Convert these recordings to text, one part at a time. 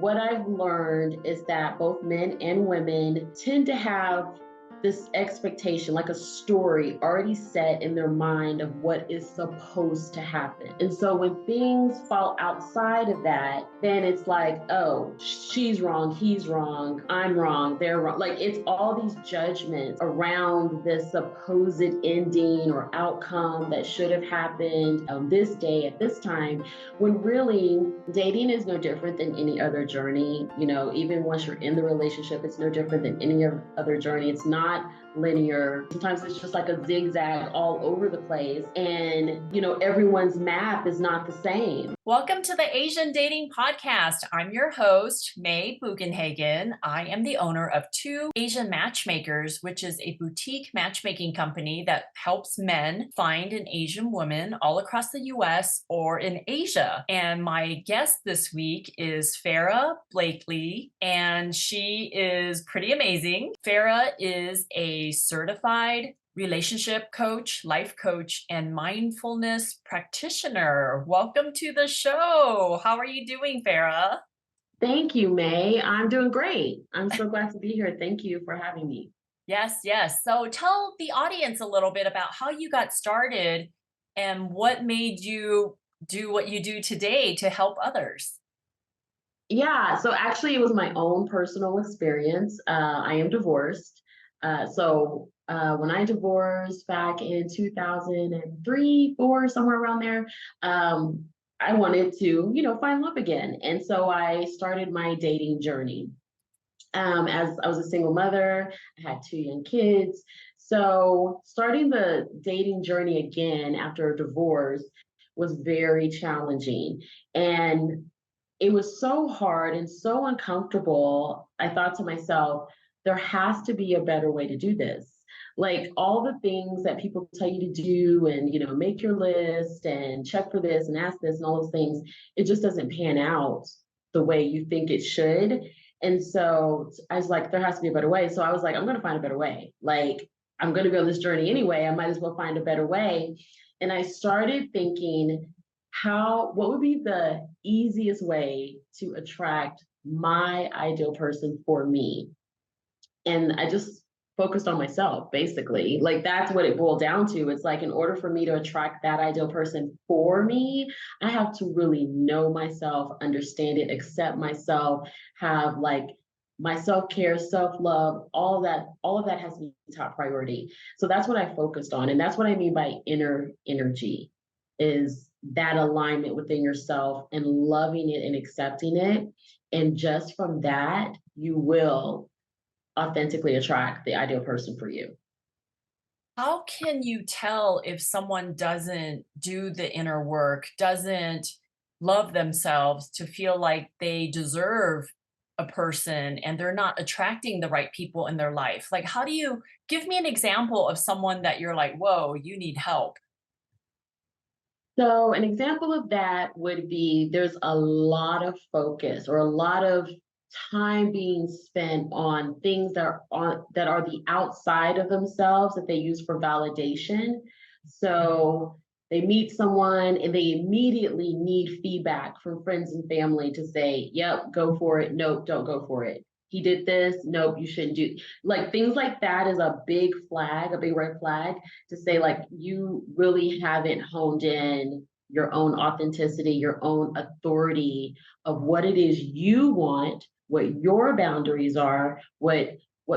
what I've learned is that both men and women tend to have this expectation, like a story already set in their mind of what is supposed to happen. And so when things fall outside of that, then it's like, oh, she's wrong, he's wrong, I'm wrong, they're wrong. Like it's all these judgments around this supposed ending or outcome that should have happened on this day at this time, when really dating is no different than any other journey. Even once you're in the relationship, it's no different than any other journey. It's not linear. Sometimes it's just like a zigzag all over the place. And, everyone's map is not the same. Welcome to the Asian Dating Podcast. I'm your host, May Bugenhagen. I am the owner of Two Asian Matchmakers, which is a boutique matchmaking company that helps men find an Asian woman all across the US or in Asia. And my guest this week is Farrah Blakely, and she is pretty amazing. Farrah is a certified relationship coach, life coach, and mindfulness practitioner. Welcome to the show. How are you doing, Farrah? Thank you, May. I'm doing great. I'm so glad to be here. Thank you for having me. Yes, yes. So tell the audience a little bit about how you got started and what made you do what you do today to help others. Yeah, so actually, it was my own personal experience. I am divorced. When I divorced back in 2003, four, somewhere around there, I wanted to, find love again. And so I started my dating journey. As I was a single mother, I had two young kids. So starting the dating journey again after a divorce was very challenging. And it was so hard and so uncomfortable. I thought to myself, there has to be a better way to do this. Like all the things that people tell you to do and, make your list and check for this and ask this and all those things, it just doesn't pan out the way you think it should. And so I was like, there has to be a better way. So I was like, I'm going to find a better way. Like, I'm going to go on this journey anyway. I might as well find a better way. And I started thinking, what would be the easiest way to attract my ideal person for me? And I just focused on myself, basically. Like that's what it boiled down to. It's like in order for me to attract that ideal person for me, I have to really know myself, understand it, accept myself, have like my self-care, self-love, all of that has to be top priority. So that's what I focused on. And that's what I mean by inner energy, is that alignment within yourself and loving it and accepting it. And just from that, you will authentically attract the ideal person for you. How can you tell if someone doesn't do the inner work, doesn't love themselves to feel like they deserve a person and they're not attracting the right people in their life? Like, how do you give me an example of someone that you're like, whoa, you need help? So an example of that would be there's a lot of focus or a lot of time being spent on things that are the outside of themselves that they use for validation. So they meet someone and they immediately need feedback from friends and family to say, yep, go for it. Nope, don't go for it. He did this. Nope, you shouldn't do. Like things like that is a big flag, a big red flag to say like you really haven't honed in your own authenticity, your own authority of what it is you want, what your boundaries are, what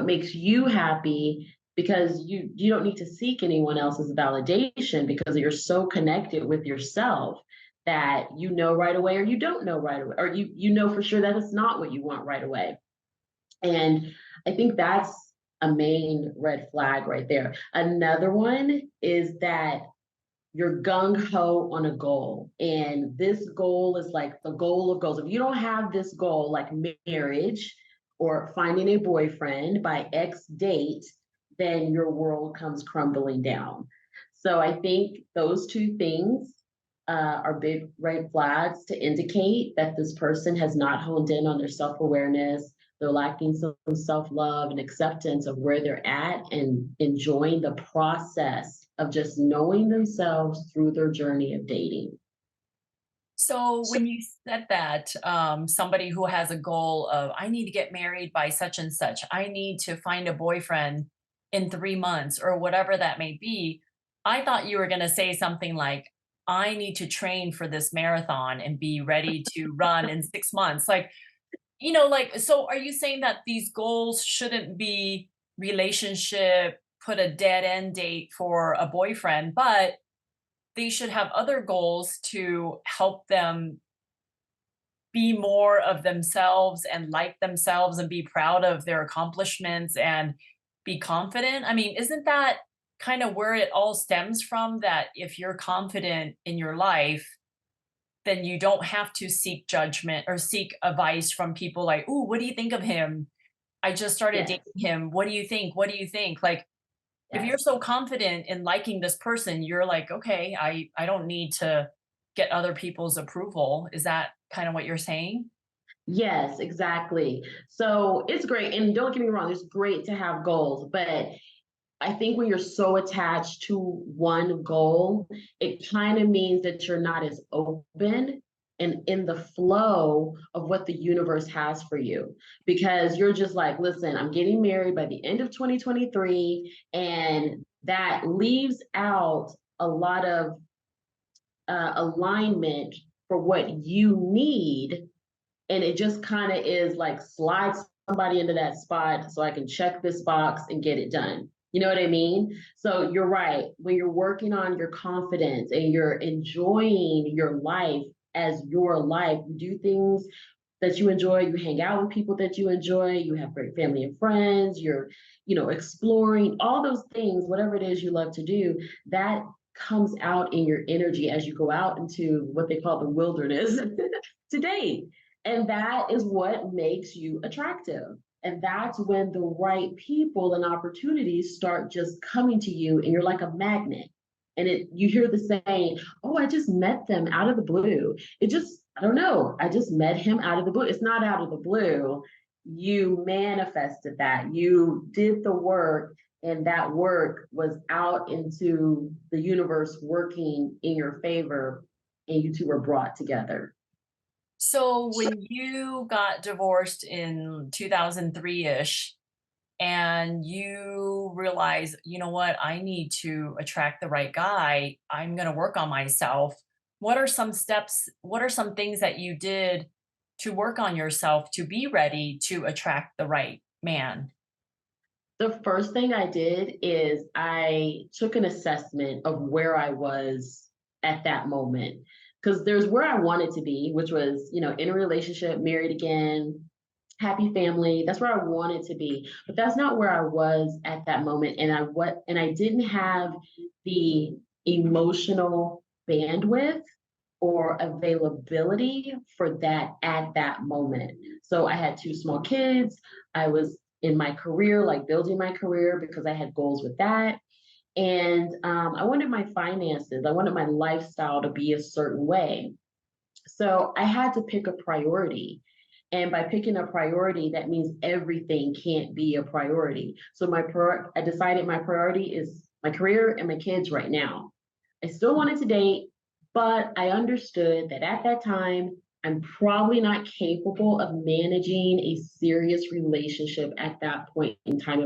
makes you happy, because you don't need to seek anyone else's validation because you're so connected with yourself that you know right away or you don't know right away or you know for sure that it's not what you want right away. And I think that's a main red flag right there. Another one is that you're gung ho on a goal. And this goal is like the goal of goals. If you don't have this goal, like marriage or finding a boyfriend by X date, then your world comes crumbling down. So I think those two things are big red flags to indicate that this person has not honed in on their self awareness. They're lacking some self love and acceptance of where they're at and enjoying the process of just knowing themselves through their journey of dating. So when you said that, somebody who has a goal of, I need to get married by such and such, I need to find a boyfriend in 3 months or whatever that may be, I thought you were going to say something like, I need to train for this marathon and be ready to run in 6 months. Like, like, so are you saying that these goals shouldn't be relationship, put a dead end date for a boyfriend, but they should have other goals to help them be more of themselves and like themselves and be proud of their accomplishments and be confident? I mean, isn't that kind of where it all stems from? That if you're confident in your life, then you don't have to seek judgment or seek advice from people like, "Ooh, what do you think of him? I just started Yes, dating him. What do you think? What do you think?" Like, if you're yes. so confident in liking this person, you're like, "Okay, I don't need to get other people's approval." Is that kind of what you're saying? Yes, exactly. So it's great. And don't get me wrong, it's great to have goals, but I think when you're so attached to one goal, it kind of means that you're not as open and in the flow of what the universe has for you. Because you're just like, listen, I'm getting married by the end of 2023, and that leaves out a lot of alignment for what you need, and it just kind of is like slide somebody into that spot so I can check this box and get it done. You know what I mean? So you're right. When you're working on your confidence and you're enjoying your life as your life, you do things that you enjoy, you hang out with people that you enjoy, you have great family and friends, you're, exploring all those things, whatever it is you love to do, that comes out in your energy as you go out into what they call the wilderness to date. And that is what makes you attractive. And that's when the right people and opportunities start just coming to you, and you're like a magnet. And you hear the saying, "Oh, I just met them out of the blue." It just, I don't know, I just met him out of the blue. It's not out of the blue. You manifested that. You did the work, and that work was out into the universe working in your favor, and you two were brought together. So when you got divorced in 2003-ish and you realize, you know what, I need to attract the right guy, I'm going to work on myself. What are some steps? What are some things that you did to work on yourself to be ready to attract the right man? The first thing I did is I took an assessment of where I was at that moment. Because there's where I wanted to be, which was, in a relationship, married again, happy family. That's where I wanted to be. But that's not where I was at that moment. And I didn't have the emotional bandwidth or availability for that at that moment. So I had two small kids. I was in my career, like building my career because I had goals with that. And I wanted my finances, I wanted my lifestyle to be a certain way. So I had to pick a priority. And by picking a priority, that means everything can't be a priority. So I decided my priority is my career and my kids right now. I still wanted to date, but I understood that at that time, I'm probably not capable of managing a serious relationship at that point in time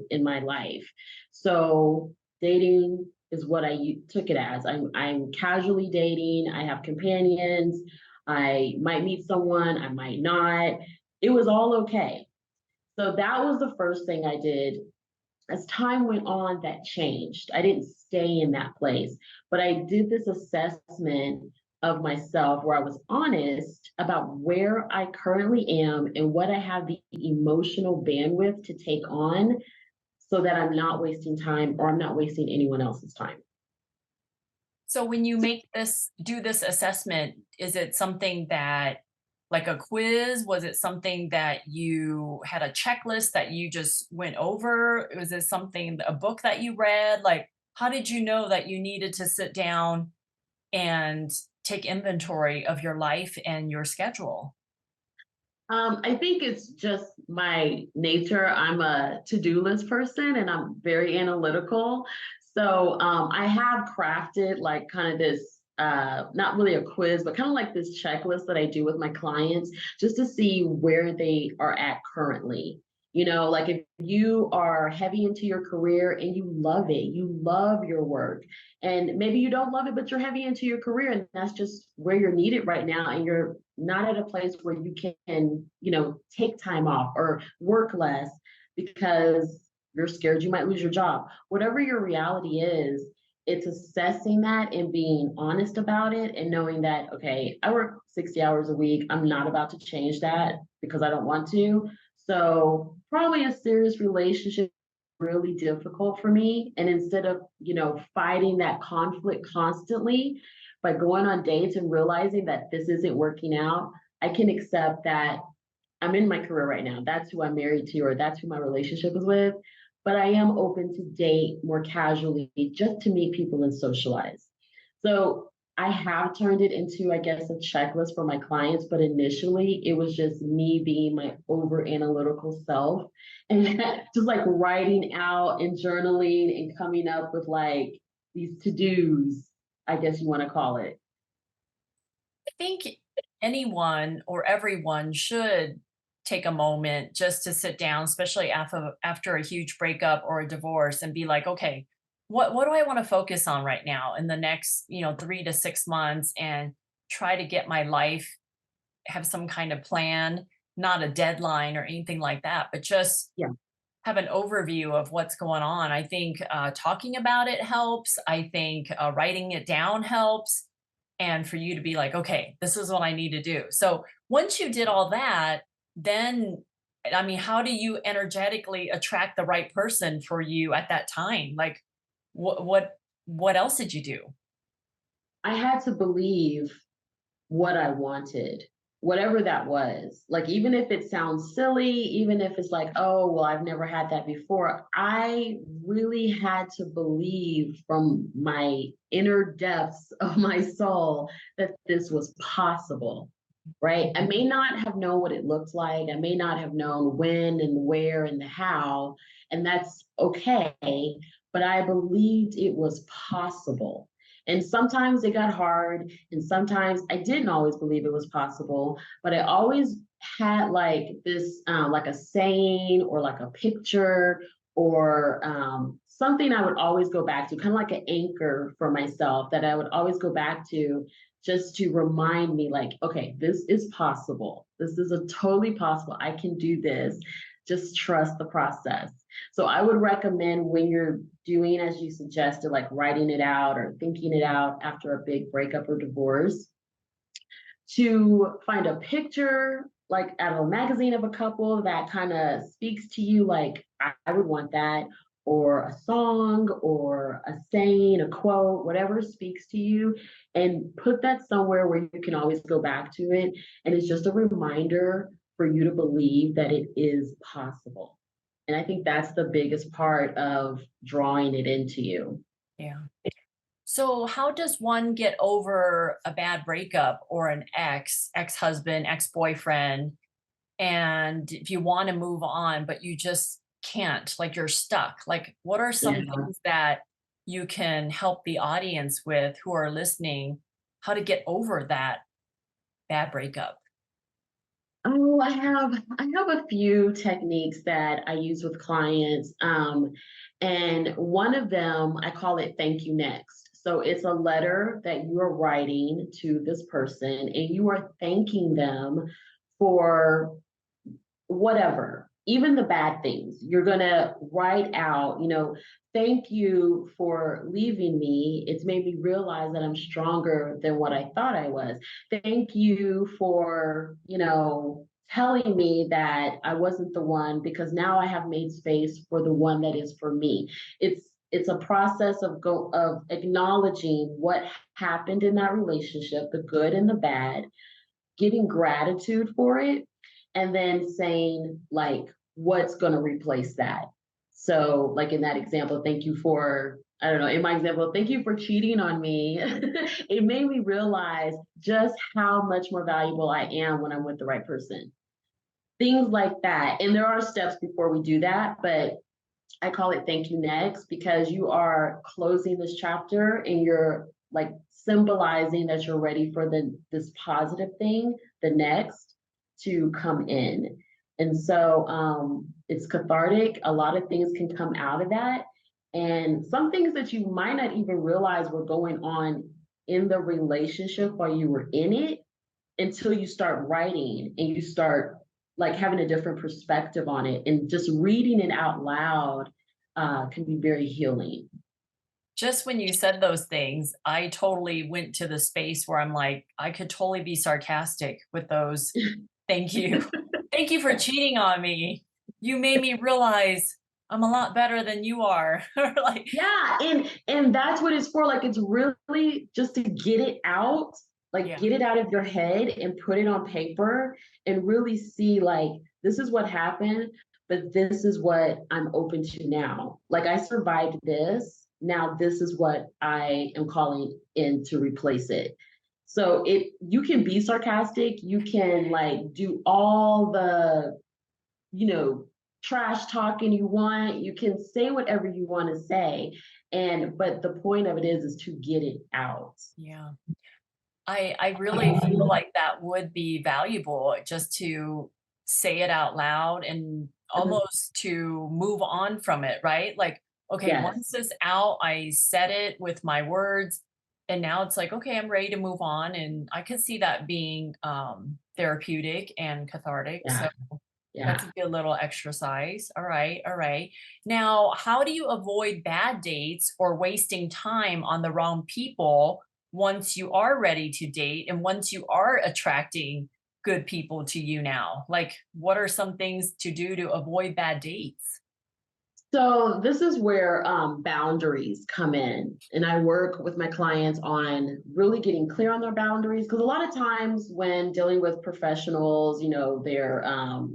in my life. So dating is what I took it as. I'm casually dating. I have companions. I might meet someone. I might not. It was all okay. So that was the first thing I did. As time went on, that changed. I didn't stay in that place, but I did this assessment of myself where I was honest about where I currently am and what I have the emotional bandwidth to take on so that I'm not wasting time or I'm not wasting anyone else's time. So when you do this assessment, is it something that, like a quiz? Was it something that you had a checklist that you just went over? Was it something, a book that you read? Like, how did you know that you needed to sit down and take inventory of your life and your schedule? I think it's just my nature. I'm a to-do list person and I'm very analytical. So I have crafted like kind of this not really a quiz, but kind of like this checklist that I do with my clients just to see where they are at currently. Like if you are heavy into your career and you love it, you love your work, and maybe you don't love it, but you're heavy into your career and that's just where you're needed right now. And you're not at a place where you can, take time off or work less because you're scared you might lose your job. Whatever your reality is, it's assessing that and being honest about it and knowing that, okay, I work 60 hours a week. I'm not about to change that because I don't want to. So probably a serious relationship really difficult for me. And instead of, fighting that conflict constantly by going on dates and realizing that this isn't working out, I can accept that I'm in my career right now. That's who I'm married to, or that's who my relationship is with. But I am open to date more casually just to meet people and socialize. So I have turned it into, I guess, a checklist for my clients. But initially, it was just me being my over analytical self and just like writing out and journaling and coming up with like these to dos, I guess you want to call it. I think anyone or everyone should take a moment just to sit down, especially after a huge breakup or a divorce, and be like, okay, what do I want to focus on right now in the next 3 to 6 months, and try to get my life, have some kind of plan, not a deadline or anything like that, but just Yeah. have an overview of what's going on. I think talking about it helps. I think writing it down helps. And for you to be like, okay, this is what I need to do. So once you did all that, then, I mean, how do you energetically attract the right person for you at that time? Like, what else did you do? I had to believe what I wanted, whatever that was. Like, even if it sounds silly, even if it's like, oh, well, I've never had that before, I really had to believe from my inner depths of my soul that this was possible. Right. I may not have known what it looked like. I may not have known when and where and the how, and that's okay. But I believed it was possible. And sometimes it got hard, and sometimes I didn't always believe it was possible, but I always had like this, like a saying or like a picture or something I would always go back to, kind of like an anchor for myself that I would always go back to just to remind me, like, okay, this is possible. This is a totally possible. I can do this. Just trust the process. So I would recommend when you're doing, as you suggested, like writing it out or thinking it out after a big breakup or divorce, to find a picture, like out of a magazine of a couple that kind of speaks to you, like, I would want that, or a song, or a saying, a quote, whatever speaks to you, and put that somewhere where you can always go back to it. And it's just a reminder for you to believe that it is possible. And I think that's the biggest part of drawing it into you. Yeah. So, how does one get over a bad breakup or an ex-husband, ex-boyfriend? And if you want to move on, but you just can't, like you're stuck, like what are some Yeah. things that you can help the audience with who are listening, how to get over that bad breakup? Oh, I have a few techniques that I use with clients. And one of them, I call it thank you next. So it's a letter that you are writing to this person and you are thanking them for whatever, even the bad things. You're going to write out, thank you for leaving me. It's made me realize that I'm stronger than what I thought I was. Thank you for, telling me that I wasn't the one, because now I have made space for the one that is for me. It's a process of acknowledging what happened in that relationship, the good and the bad, getting gratitude for it, and then saying like what's going to replace that. So like in that example, thank you for, I don't know, in my example, thank you for cheating on me. It made me realize just how much more valuable I am when I'm with the right person. Things like that. And there are steps before we do that, but I call it thank you next, because you are closing this chapter and you're like symbolizing that you're ready for this positive thing, the next, to come in. And so it's cathartic. A lot of things can come out of that. And some things that you might not even realize were going on in the relationship while you were in it until you start writing and you start like having a different perspective on it. And just reading it out loud can be very healing. Just when you said those things, I totally went to the space where I'm like, I could totally be sarcastic with those. Thank you. Thank you for cheating on me. You made me realize I'm a lot better than you are. Or like, Yeah, and that's what it's for. Like it's really just to get it out, like yeah, get it out of your head and put it on paper and really see like this is what happened, but this is what I'm open to now. Like I survived this. Now this is what I am calling in to replace it. So it you can be sarcastic, you can like do all the you know, trash talking you want. You can say whatever you want to say. And but the point of it is to get it out. yeah. I really feel like that would be valuable just to say it out loud and Mhm. almost to move on from it, right? Like, okay, once Yes. this out, I said it with my words, and now it's like, okay, I'm ready to move on. And I could see that being therapeutic and cathartic. So Yeah. that's Yeah. a good little exercise. All right, all right. Now, how do you avoid bad dates or wasting time on the wrong people once you are ready to date and once you are attracting good people to you now? Like, what are some things to do to avoid bad dates? So this is where boundaries come in, and I work with my clients on really getting clear on their boundaries because a lot of times when dealing with professionals, they're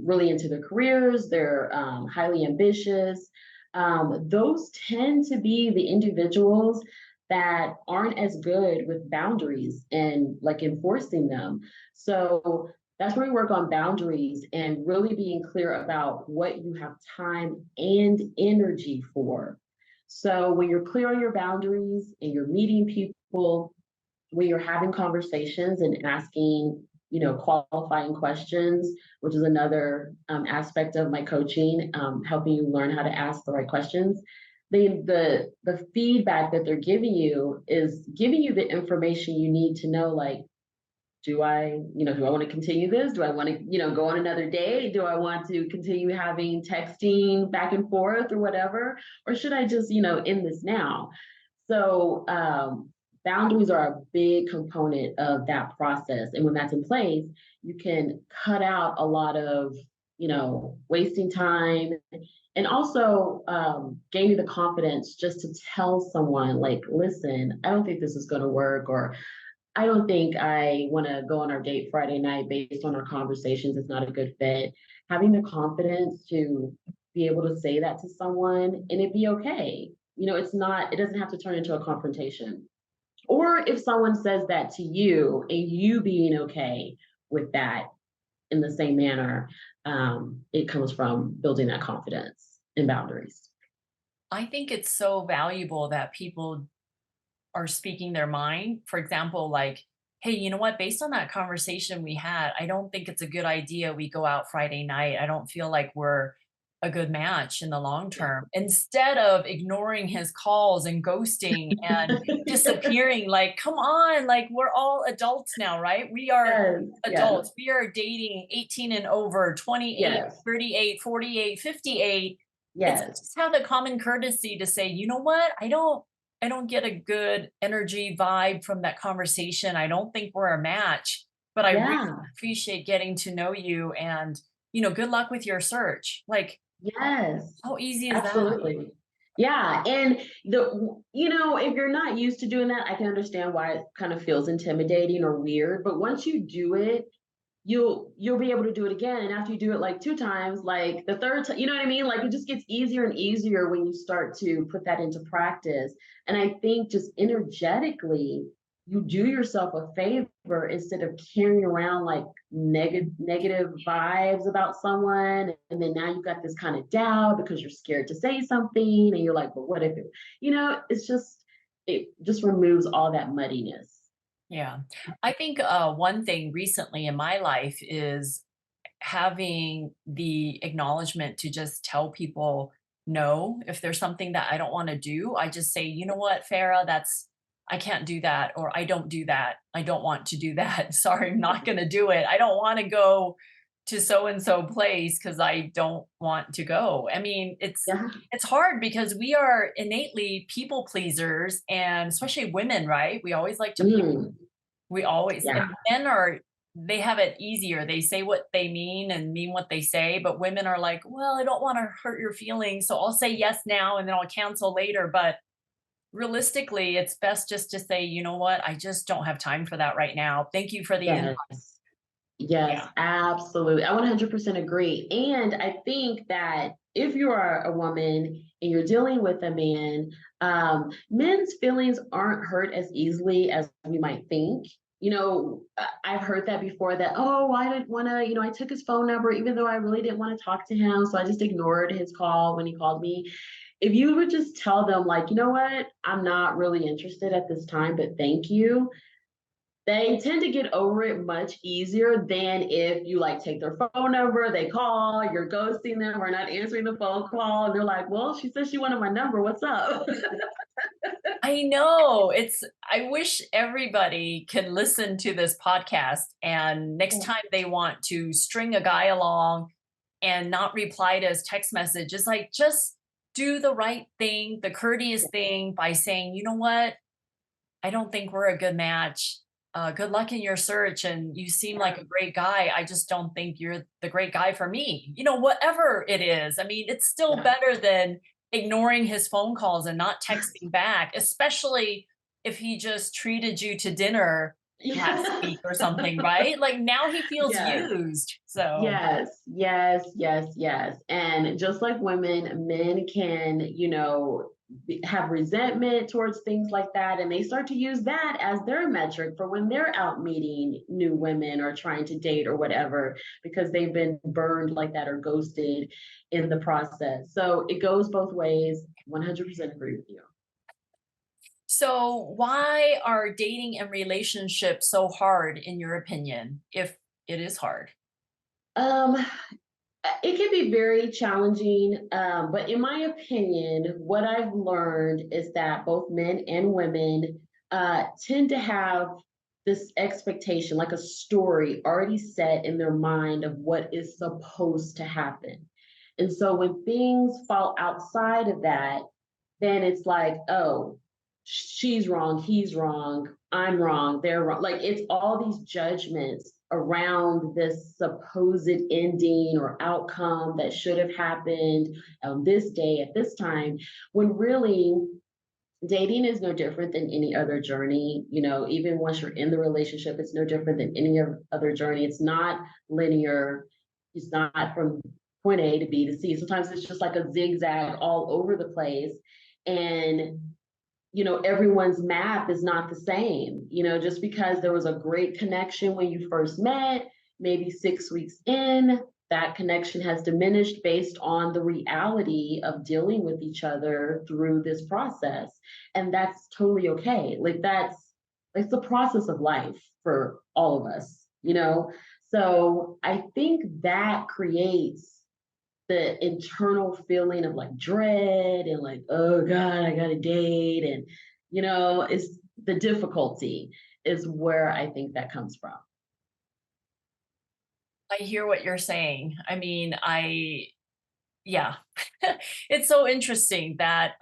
really into their careers, they're highly ambitious. Those tend to be the individuals that aren't as good with boundaries and like enforcing them. So that's where we work on boundaries and really being clear about what you have time and energy for. So when you're clear on your boundaries and you're meeting people, when you're having conversations and asking, qualifying questions, which is another aspect of my coaching, helping you learn how to ask the right questions. The feedback that they're giving you is giving you the information you need to know, like, do I want to continue this? Do I want to, go on another date? Do I want to continue having texting back and forth or whatever? Or should I just, end this now? So boundaries are a big component of that process. And when that's in place, you can cut out a lot of, wasting time and also gain you the confidence just to tell someone like, listen, I don't think this is going to work, or I don't think I want to go on our date Friday night based on our conversations. It's not a good fit. Having the confidence to be able to say that to someone and it be okay. It doesn't have to turn into a confrontation. Or if someone says that to you and you being okay with that in the same manner, it comes from building that confidence and boundaries. I think it's so valuable that people are speaking their mind. For example, like, hey, you know what? Based on that conversation we had, I don't think it's a good idea we go out Friday night. I don't feel like we're a good match in the long Yeah. term. Instead of ignoring his calls and ghosting and disappearing, like, come on, like, we're all adults now, right? We are Yes, yes, adults. We are dating 18 and over, 28, yes, 38, 48, 58. It's yes, just have the common courtesy to say, you know what? I don't get a good energy vibe from that conversation. I don't think we're a match, but I really yeah. appreciate getting to know you and, good luck with your search. Like, Yes, how easy is that? absolutely. Yeah, and if you're not used to doing that, I can understand why it kind of feels intimidating or weird, but once you do it, you'll be able to do it again. And after you do it like two times, like the third time, you know what I mean? Like it just gets easier and easier when you start to put that into practice. And I think just energetically, you do yourself a favor instead of carrying around like negative vibes about someone. And then now you've got this kind of doubt because you're scared to say something. And you're like, but what if it, it's just, it just removes all that muddiness. Yeah. I think one thing recently in my life is having the acknowledgement to just tell people no. If there's something that I don't want to do, I just say, you know what, Farah, I can't do that, or I don't do that. I don't want to do that. Sorry, I'm not going to do it. I don't want to go to so and so place because I don't want to go. I mean, Yeah. it's hard because we are innately people pleasers, and especially women, right? We always like to please. Mm, We always, yeah. and men are, they have it easier. They say what they mean and mean what they say, but women are like, "Well, I don't wanna hurt your feelings, so I'll say yes now and then I'll cancel later," but realistically, it's best just to say, "You know what? I just don't have time for that right now. Thank you for the invite." Yes. Yes, Yeah. absolutely. I 100% agree. And I think that if you are a woman and you're dealing with a man, men's feelings aren't hurt as easily as we might think. I've heard that before that, oh, I didn't want to, I took his phone number even though I really didn't want to talk to him. So I just ignored his call when he called me. If you would just tell them, like, you know what, I'm not really interested at this time, but thank you, they tend to get over it much easier than if you like take their phone number, they call, you're ghosting them or not answering the phone call, and they're like, well, she said she wanted my number. What's up? I know. I wish everybody can listen to this podcast, and next time they want to string a guy along and not reply to his text message, it's like, just do the right thing, the courteous thing by saying, you know what? I don't think we're a good match. Good luck in your search. And you seem like Yeah. a great guy. I just don't think you're the great guy for me. Whatever it is. I mean, it's still Yeah. better than ignoring his phone calls and not texting back, especially if he just treated you to dinner last Yeah. week or something, right? Like now he feels Yes. used. So, Yes, yes, yes, yes. And just like women, men can, have resentment towards things like that. And they start to use that as their metric for when they're out meeting new women or trying to date or whatever, because they've been burned like that or ghosted in the process. So it goes both ways. 100% agree with you. so why are dating and relationships so hard in your opinion, if it is hard? Um, it can be very challenging, but in my opinion, what I've learned is that both men and women tend to have this expectation, like a story already set in their mind of what is supposed to happen. And so when things fall outside of that, then it's like, oh, she's wrong, he's wrong, I'm wrong, they're wrong. Like it's all these judgments around this supposed ending or outcome that should have happened on this day at this time, when really dating is no different than any other journey. Even once you're in the relationship, it's no different than any other journey. It's not linear. It's not from point A to B to C. Sometimes it's just like a zigzag all over the place. And everyone's math is not the same. Just because there was a great connection when you first met, maybe 6 weeks in, that connection has diminished based on the reality of dealing with each other through this process. And that's totally okay. Like that's the process of life for all of us. So I think that creates the internal feeling of like dread and like, oh God, I got to date. And, it's the difficulty is where I think that comes from. I hear what you're saying. I mean, yeah. It's so interesting that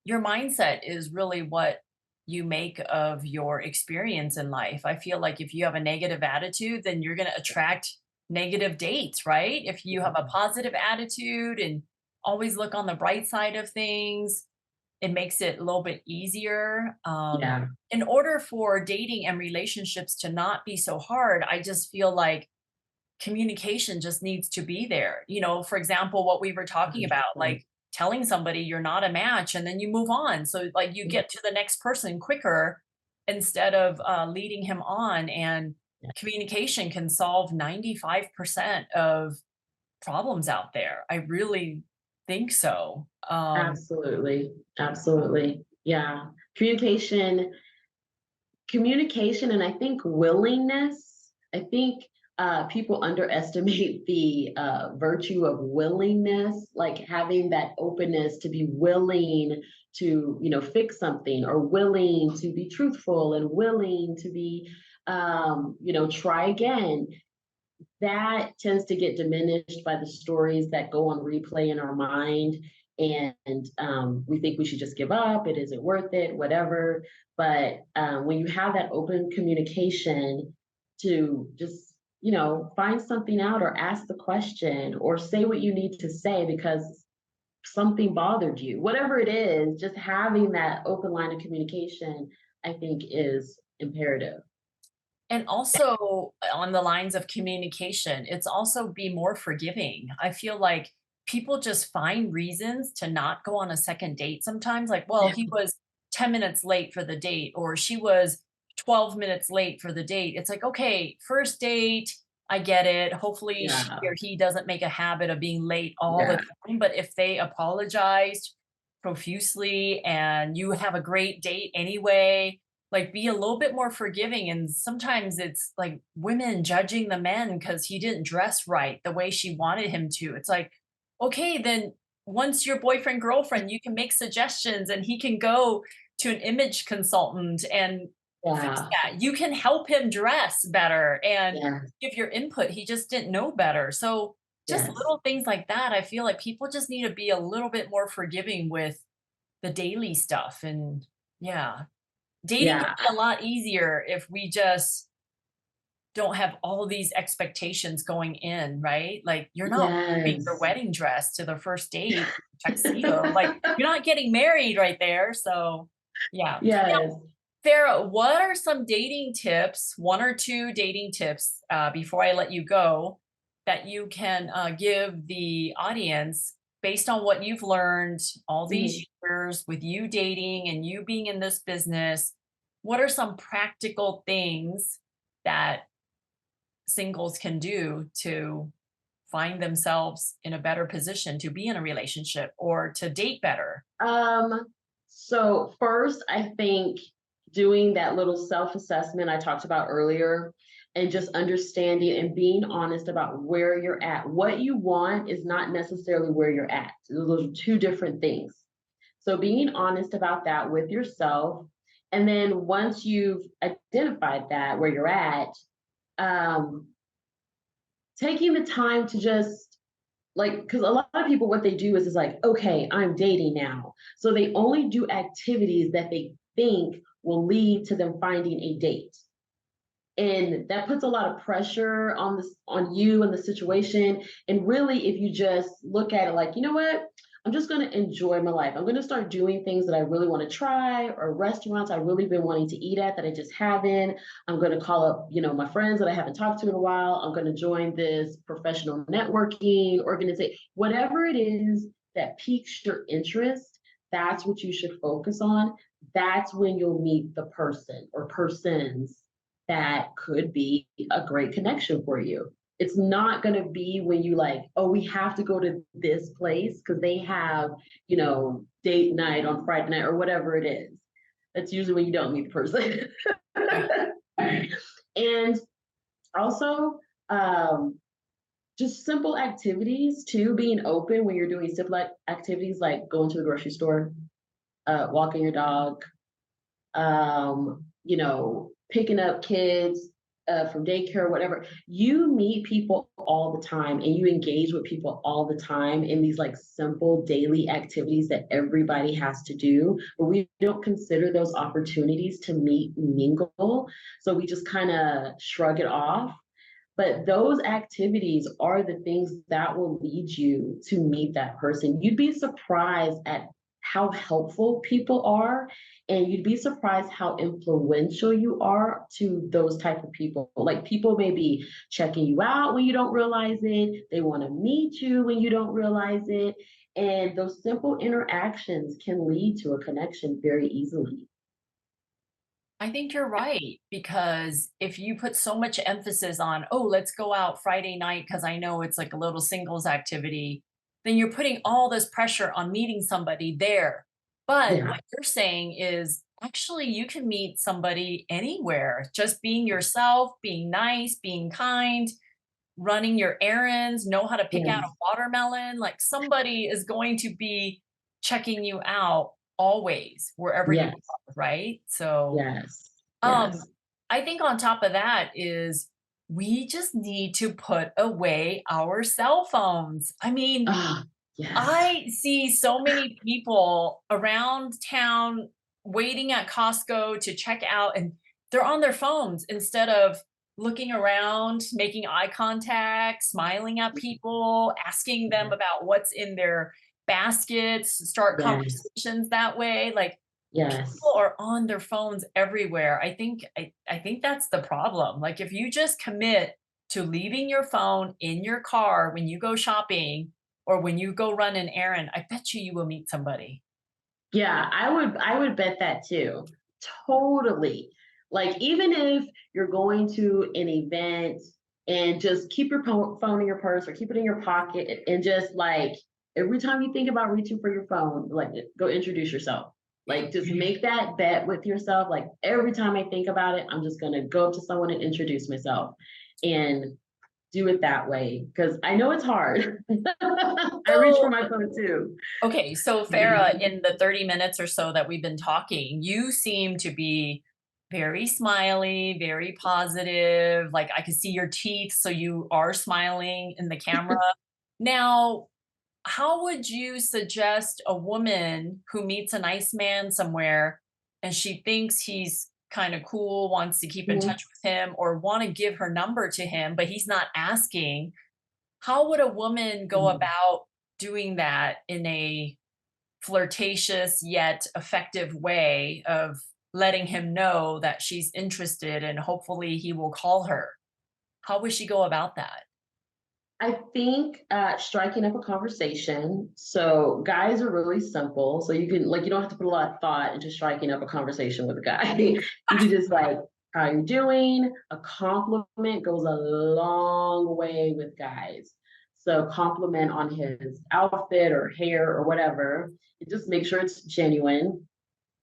your mindset is really what you make of your experience in life. I feel like if you have a negative attitude, then you're going to attract negative dates, right? If you have a positive attitude and always look on the bright side of things, it makes it a little bit easier. Yeah, In order for dating and relationships to not be so hard, I just feel like communication just needs to be there. For example, what we were talking about, 100%. like telling somebody you're not a match and then you move on. So, like, you get to the next person quicker instead of leading him on. And communication can solve 95% of problems out there. I really think so. Absolutely. Absolutely. Yeah. Communication Communication and I think willingness. I think people underestimate the virtue of willingness, like having that openness to be willing to, fix something, or willing to be truthful, and willing to be, try again. That tends to get diminished by the stories that go on replay in our mind. And we think we should just give up. It isn't worth it, whatever. But when you have that open communication to just, find something out, or ask the question, or say what you need to say because something bothered you, whatever it is, just having that open line of communication, I think, is imperative. And also on the lines of communication, it's also be more forgiving. I feel like people just find reasons to not go on a second date sometimes. Like, well, Yeah. he was 10 minutes late for the date, or she was 12 minutes late for the date. It's like, okay, first date, I get it. Hopefully she Yeah. or he doesn't make a habit of being late all the Yeah. time. But if they apologized profusely and you have a great date anyway, like, be a little bit more forgiving. And sometimes it's like women judging the men because he didn't dress right the way she wanted him to. It's like, okay, then once you're boyfriend, girlfriend, you can make suggestions and he can go to an image consultant and fix Yeah. that. You can help him dress better and Yeah. give your input. He just didn't know better. So just Yes. little things like that. I feel like people just need to be a little bit more forgiving with the daily stuff. And yeah, dating would Yeah. be a lot easier if we just don't have all these expectations going in, right? Like, you're not wearing your Yes. wedding dress to the first date, tuxedo, like, you're not getting married right there, so, yeah. Yes. Farrah, what are some dating tips, 1 or 2 dating tips, before I let you go, that you can, give the audience based on what you've learned all these Mhm. years with you dating and you being in this business? What are some practical things that singles can do to find themselves in a better position to be in a relationship or to date better? Um, so first, I think doing that little self-assessment I talked about earlier, and just understanding and being honest about where you're at. What you want is not necessarily where you're at. Those are two different things. So being honest about that with yourself. And then once you've identified that where you're at, um, taking the time to just, like, because a lot of people, what they do is like, okay, I'm dating now, so they only do activities that they think will lead to them finding a date. And that puts a lot of pressure on this, on you and the situation. And really, if you just look at it like, you know what, I'm just going to enjoy my life, I'm going to start doing things that I really want to try, or restaurants I really been wanting to eat at that I just haven't. I'm going to call up, my friends that I haven't talked to in a while. I'm going to join this professional networking organization, whatever it is that piques your interest. That's what you should focus on. That's when you'll meet the person or persons that could be a great connection for you. It's not going to be when you like, oh, we have to go to this place because they have, date night on Friday night or whatever it is. That's usually when you don't meet the person. And also, just simple activities too, being open when you're doing simple activities like going to the grocery store, walking your dog, picking up kids from daycare, whatever. You meet people all the time and you engage with people all the time in these like simple daily activities that everybody has to do, but we don't consider those opportunities to meet and mingle. So we just kind of shrug it off. But those activities are the things that will lead you to meet that person. You'd be surprised at how helpful people are, and you'd be surprised how influential you are to those type of people. Like, people may be checking you out when you don't realize it. They want to meet you when you don't realize it. And those simple interactions can lead to a connection very easily. I think you're right, because if you put so much emphasis on, oh, let's go out Friday night because I know it's like a little singles activity, then you're putting all this pressure on meeting somebody there. But Yeah. what you're saying is actually you can meet somebody anywhere, just being yourself, being nice, being kind, running your errands, know how to pick out a Yes, watermelon. Like somebody is going to be checking you out always, wherever you yes, are, right? So, yes, um, yes. I think on top of that is we just need to put away our cell phones. I mean, Ah, yes. I see so many people around town waiting at Costco to check out, and they're on their phones instead of looking around, making eye contact, smiling at people, asking them about what's in their baskets, start Yes, conversations that way. Like people yes. are on their phones everywhere. I think that's the problem. Like if you just commit to leaving your phone in your car when you go shopping or when you go run an errand, I bet you will meet somebody. Yeah, I would bet that too. Totally. Like even if you're going to an event and just keep your phone in your purse or keep it in your pocket and just like every time you think about reaching for your phone, like go introduce yourself. Like just make that bet with yourself. Like every time I think about it, I'm just gonna go up to someone and introduce myself and do it that way. Cause I know it's hard. I reach for So, my phone too. okay, so Farah, in the 30 minutes or so that we've been talking, you seem to be very smiley, very positive. Like I could see your teeth, so you are smiling in the camera. Now, how would you suggest a woman who meets a nice man somewhere and she thinks he's kind of cool, wants to keep in Mhm. touch with him, or want to give her number to him, but he's not asking? How would a woman go Mhm. about doing that in a flirtatious yet effective way of letting him know that she's interested and hopefully he will call her? How would she go about that? I think striking up a conversation. So guys are really simple. So you can like you don't have to put a lot of thought into striking up a conversation with a guy. You can just like how you doing. A compliment goes a long way with guys. So compliment on his outfit or hair or whatever. And just make sure it's genuine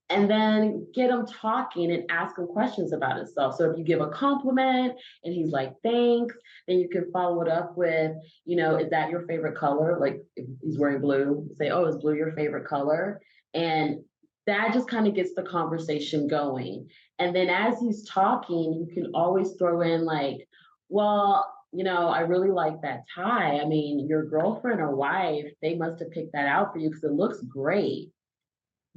and then get him talking and ask him questions about himself. So if you give a compliment and he's like, thanks, then you can follow it up with, is that your favorite color? Like if he's wearing blue, say, oh, is blue your favorite color? And that just kind of gets the conversation going. And then as he's talking, you can always throw in like, well, I really like that tie. I mean, your girlfriend or wife, they must have picked that out for you because it looks great.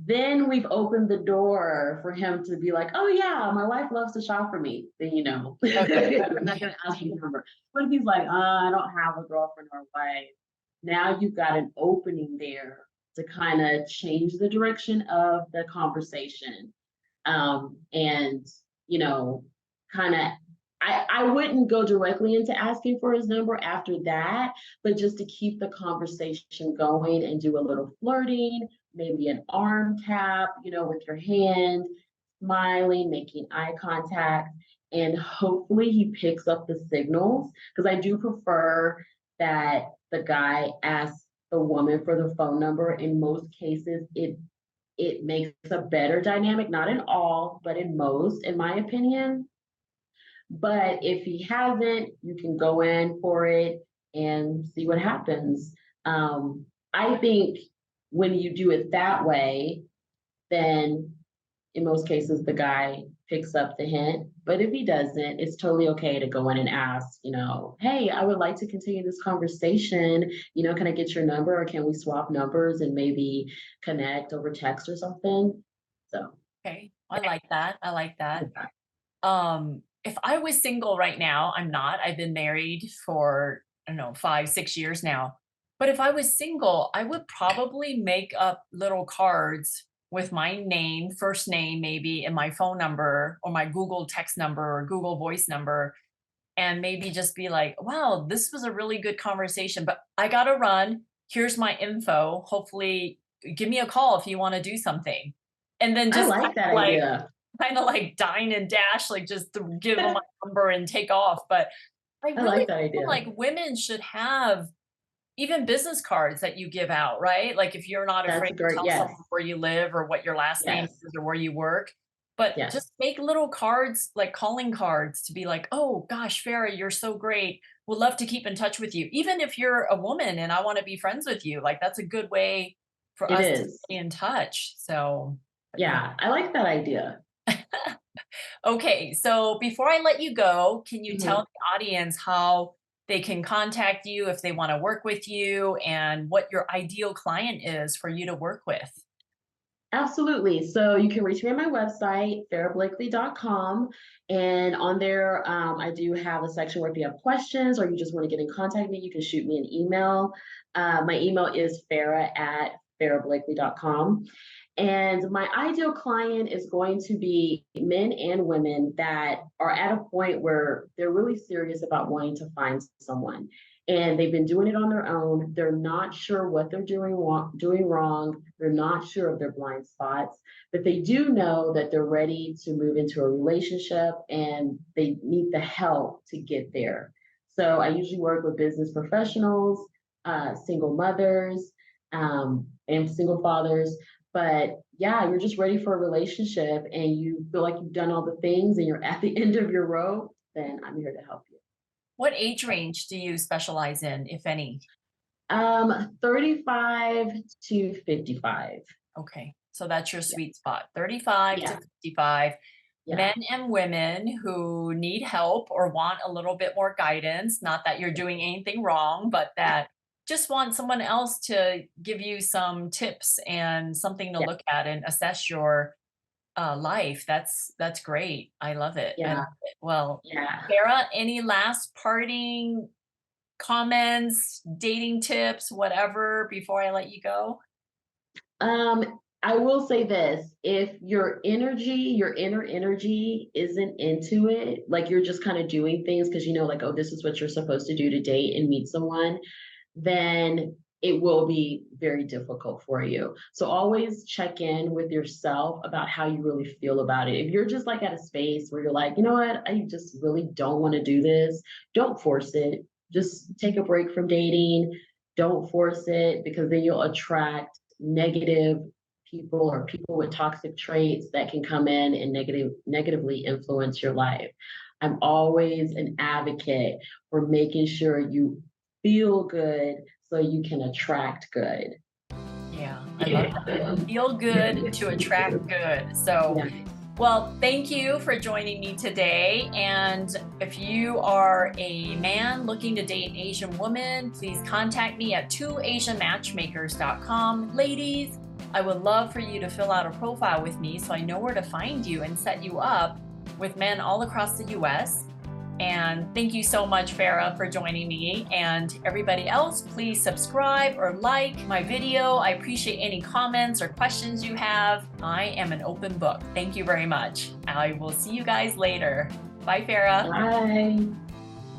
Then we've opened the door for him to be like, oh yeah, my wife loves to shop for me. Then Okay. I'm not gonna ask you number. But if he's like, I don't have a girlfriend or a wife, now you've got an opening there to kind of change the direction of the conversation. And you know, kind of I wouldn't go directly into asking for his number after that, but just to keep the conversation going and do a little flirting, maybe an arm tap, with your hand, smiling, making eye contact, and hopefully he picks up the signals. Because I do prefer that the guy asks the woman for the phone number. In most cases, it makes a better dynamic, not in all, but in most, in my opinion. But if he hasn't, you can go in for it and see what happens. I think when you do it that way, then in most cases the guy picks up the hint. But if he doesn't, it's totally okay to go in and ask, hey, I would like to continue this conversation. Can I get your number or can we swap numbers and maybe connect over text or something? So Okay. I like that. I like that. If I was single right now, I'm not. I've been married for, I don't know, 5, 6 years now. But if I was single, I would probably make up little cards with my name, first name maybe, and my phone number or my Google text number or Google voice number, and maybe just be like, wow, this was a really good conversation, but I gotta run. Here's my info. Hopefully, give me a call if you want to do something. And then I just like that idea. kind of like dine and dash, like just to give them my number and take off. But I I really like that feel idea. like women should have, even business cards that you give out, right? Like if you're not afraid That's to great. tell Yes, someone where you live or what your last name yes, is or where you work, but yes. just make little cards, like calling cards to be like, oh gosh, Farrah, you're so great. Would love to keep in touch with you. Even if you're a woman and I want to be friends with you, like that's a good way for It us to is. stay in touch. So, but yeah. Yeah, I like that idea. Okay, so before I let you go, can you tell Mhm. the audience how they can contact you if they want to work with you and what your ideal client is for you to work with? Absolutely. So you can reach me on my website, farrahblakely.com. And on there, I do have a section where if you have questions or you just want to get in contact with me, you can shoot me an email. My email is farrah@farrahblakely.com. And my ideal client is going to be men and women that are at a point where they're really serious about wanting to find someone. And they've been doing it on their own. They're not sure what they're doing wrong. They're not sure of their blind spots, but they do know that they're ready to move into a relationship and they need the help to get there. So I usually work with business professionals, single mothers, and single fathers. But yeah, you're just ready for a relationship and you feel like you've done all the things and you're at the end of your rope, then I'm here to help you. What age range do you specialize in, if any? 35 to 55. Okay, so that's your Yeah. sweet spot, 35 to Yeah. 55. Yeah. Men and women who need help or want a little bit more guidance, not that you're doing anything wrong, but that just want someone else to give you some tips and something to Yeah. look at and assess your life. That's great. I love it. I Yeah. love it. Well, Yeah. Sarah, any last parting comments, dating tips, whatever, before I let you go? I will say this, if your energy, your inner energy isn't into it, like you're just kind of doing things because you know, like, oh, this is what you're supposed to do to date and meet someone, then it will be very difficult for you. So always check in with yourself about how you really feel about it. If you're just like at a space where you're like, you know what, I just really don't want to do this, don't force it. Just take a break from dating. Don't force it because then you'll attract negative people or people with toxic traits that can come in and negatively influence your life. I'm always an advocate for making sure you feel good so you can attract good. Yeah, I love Yeah. that. Feel good to attract good. So, Yeah. well, thank you for joining me today. And if you are a man looking to date an Asian woman, please contact me at twoasianmatchmakers.com. Ladies, I would love for you to fill out a profile with me so I know where to find you and set you up with men all across the US. And thank you so much, Farrah, for joining me. And everybody else, please subscribe or like my video. I appreciate any comments or questions you have. I am an open book. Thank you very much. I will see you guys later. Bye, Farrah. Bye.